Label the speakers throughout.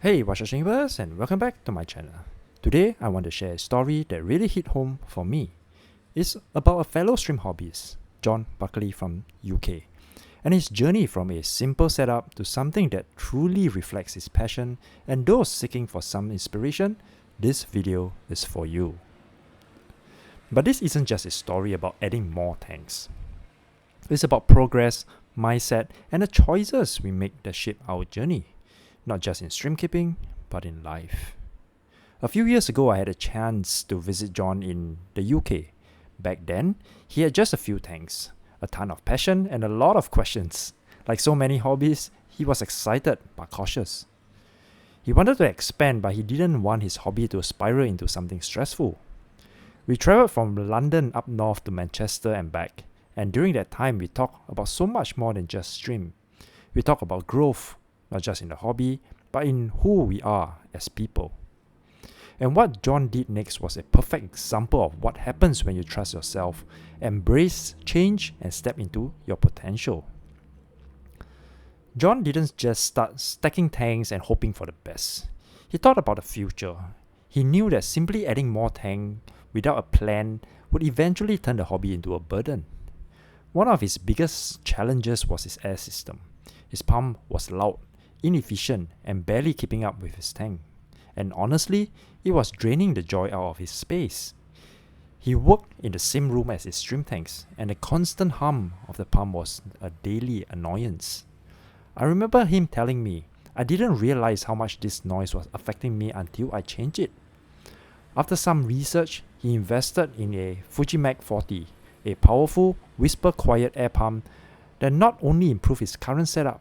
Speaker 1: Hey Watchers and welcome back to my channel. Today I want to share a story that really hit home for me. It's about a fellow stream hobbyist, Jon Buckley from UK, and his journey from a simple setup to something that truly reflects his passion. And those seeking for some inspiration, this video is for you. But this isn't just a story about adding more tanks. It's about progress, mindset, and the choices we make that shape our journey. Not just in stream keeping, but in life. A few years ago, I had a chance to visit Jon in the UK. Back then, he had just a few tanks, a ton of passion, and a lot of questions. Like so many hobbies, he was excited but cautious. He wanted to expand, but he didn't want his hobby to spiral into something stressful. We travelled from London up north to Manchester and back, and during that time, we talked about so much more than just stream. We talked about growth, not just in the hobby, but in who we are as people. And what Jon did next was a perfect example of what happens when you trust yourself, embrace change, and step into your potential. Jon didn't just start stacking tanks and hoping for the best. He thought about the future. He knew that simply adding more tanks without a plan would eventually turn the hobby into a burden. One of his biggest challenges was his air system. His pump was loud, inefficient, and barely keeping up with his tank. And honestly, it was draining the joy out of his space. He worked in the same room as his stream tanks, and the constant hum of the pump was a daily annoyance. I remember him telling me, I didn't realize how much this noise was affecting me until I changed it. After some research, he invested in a Fujimac 40, a powerful, whisper-quiet air pump that not only improved his current setup,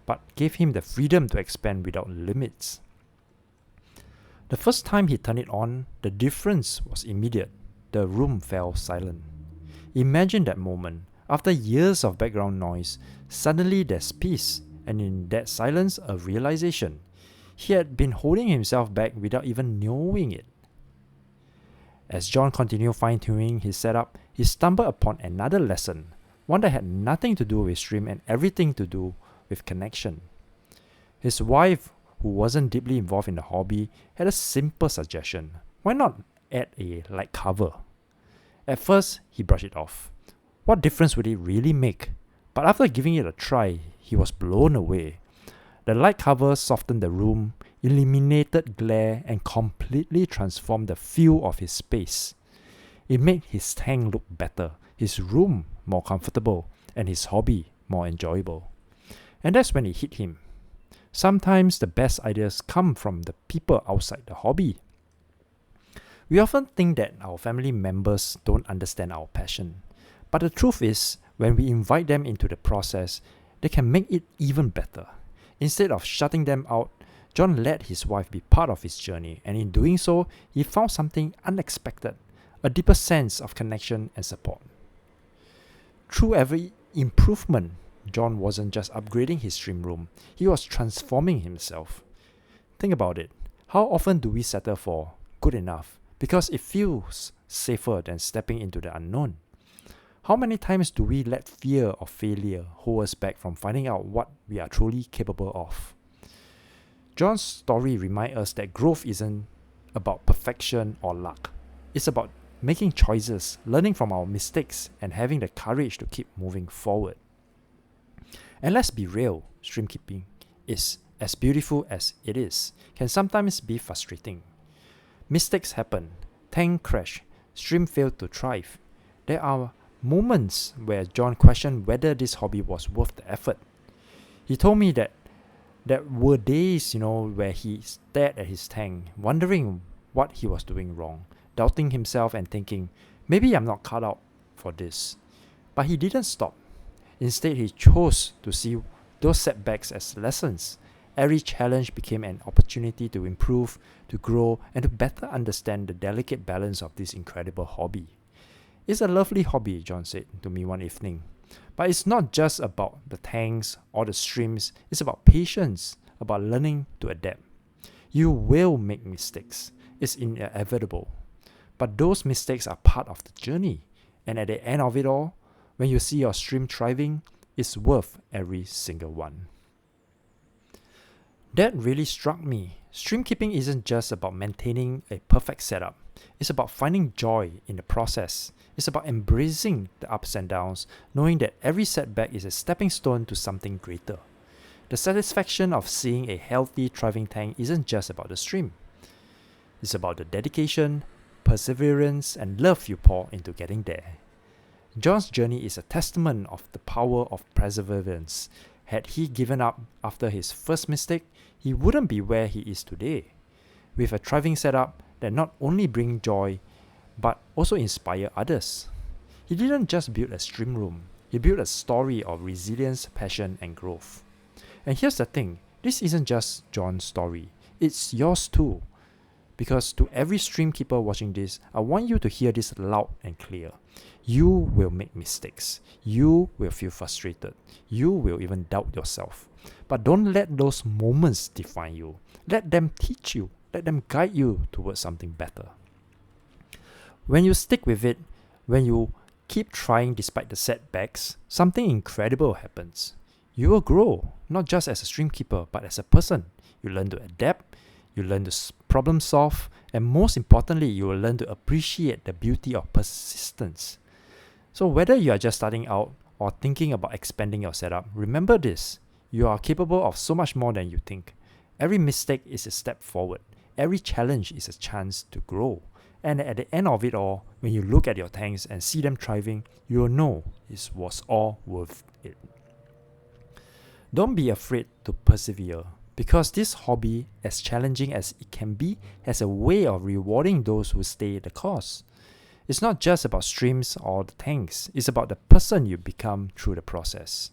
Speaker 1: but gave him the freedom to expand without limits. The first time he turned it on, the difference was immediate. The room fell silent. Imagine that moment. After years of background noise, suddenly there's peace, and in that silence, a realization. He had been holding himself back without even knowing it. As Jon continued fine-tuning his setup, he stumbled upon another lesson, one that had nothing to do with stream and everything to do with connection. His wife, who wasn't deeply involved in the hobby, had a simple suggestion. Why not add a light cover? At first, he brushed it off. What difference would it really make? But after giving it a try, he was blown away. The light cover softened the room, eliminated glare, and completely transformed the feel of his space. It made his tank look better, his room more comfortable, and his hobby more enjoyable. And that's when it hit him. Sometimes the best ideas come from the people outside the hobby. We often think that our family members don't understand our passion. But the truth is, when we invite them into the process, they can make it even better. Instead of shutting them out, Jon let his wife be part of his journey, and in doing so, he found something unexpected, a deeper sense of connection and support. Through every improvement, Jon wasn't just upgrading his stream room, he was transforming himself. Think about it. How often do we settle for good enough because it feels safer than stepping into the unknown? How many times do we let fear of failure hold us back from finding out what we are truly capable of? Jon's story reminds us that growth isn't about perfection or luck. It's about making choices, learning from our mistakes, and having the courage to keep moving forward. And let's be real, stream keeping is, as beautiful as it is, can sometimes be frustrating. Mistakes happen, tank crash, stream fail to thrive. There are moments where Jon questioned whether this hobby was worth the effort. He told me that there were days, where he stared at his tank, wondering what he was doing wrong, doubting himself and thinking, maybe I'm not cut out for this. But he didn't stop. Instead, he chose to see those setbacks as lessons. Every challenge became an opportunity to improve, to grow, and to better understand the delicate balance of this incredible hobby. It's a lovely hobby, Jon said to me one evening. But it's not just about the tanks or the streams, it's about patience, about learning to adapt. You will make mistakes. It's inevitable. But those mistakes are part of the journey. And at the end of it all, when you see your stream thriving, it's worth every single one. That really struck me. Stream keeping isn't just about maintaining a perfect setup. It's about finding joy in the process. It's about embracing the ups and downs, knowing that every setback is a stepping stone to something greater. The satisfaction of seeing a healthy, thriving tank isn't just about the stream. It's about the dedication, perseverance, and love you pour into getting there. Jon's journey is a testament of the power of perseverance. Had he given up after his first mistake, he wouldn't be where he is today. With a thriving setup that not only brings joy, but also inspire others. He didn't just build a stream room, he built a story of resilience, passion, and growth. And here's the thing, this isn't just Jon's story, it's yours too. Because to every stream keeper watching this, I want you to hear this loud and clear. You will make mistakes. You will feel frustrated. You will even doubt yourself. But don't let those moments define you. Let them teach you. Let them guide you towards something better. When you stick with it, when you keep trying despite the setbacks, something incredible happens. You will grow, not just as a stream keeper, but as a person. You learn to adapt. You learn to problem solve, and most importantly, you will learn to appreciate the beauty of persistence. So whether you are just starting out or thinking about expanding your setup, remember this, you are capable of so much more than you think. Every mistake is a step forward. Every challenge is a chance to grow. And at the end of it all, when you look at your tanks and see them thriving, you will know it was all worth it. Don't be afraid to persevere. Because this hobby, as challenging as it can be, has a way of rewarding those who stay the course. It's not just about streams or the tanks, it's about the person you become through the process.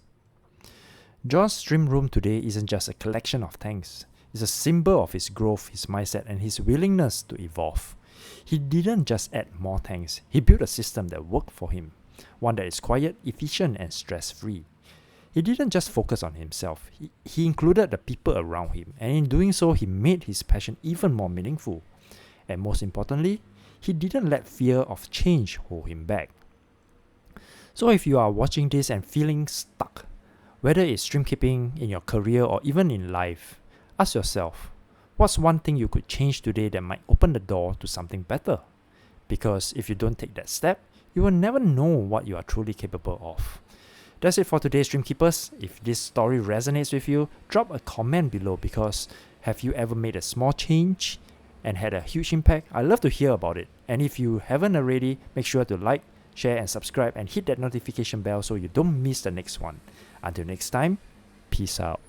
Speaker 1: Jon's stream room today isn't just a collection of tanks. It's a symbol of his growth, his mindset, and his willingness to evolve. He didn't just add more tanks, he built a system that worked for him, one that is quiet, efficient, and stress-free. He didn't just focus on himself, he included the people around him, and in doing so, he made his passion even more meaningful. And most importantly, he didn't let fear of change hold him back. So if you are watching this and feeling stuck, whether it's stream keeping, in your career, or even in life, ask yourself, what's one thing you could change today that might open the door to something better? Because if you don't take that step, you will never know what you are truly capable of. That's it for today's Stream Keepers. If this story resonates with you, drop a comment below because have you ever made a small change and had a huge impact? I'd love to hear about it. And if you haven't already, make sure to like, share and subscribe and hit that notification bell so you don't miss the next one. Until next time, peace out.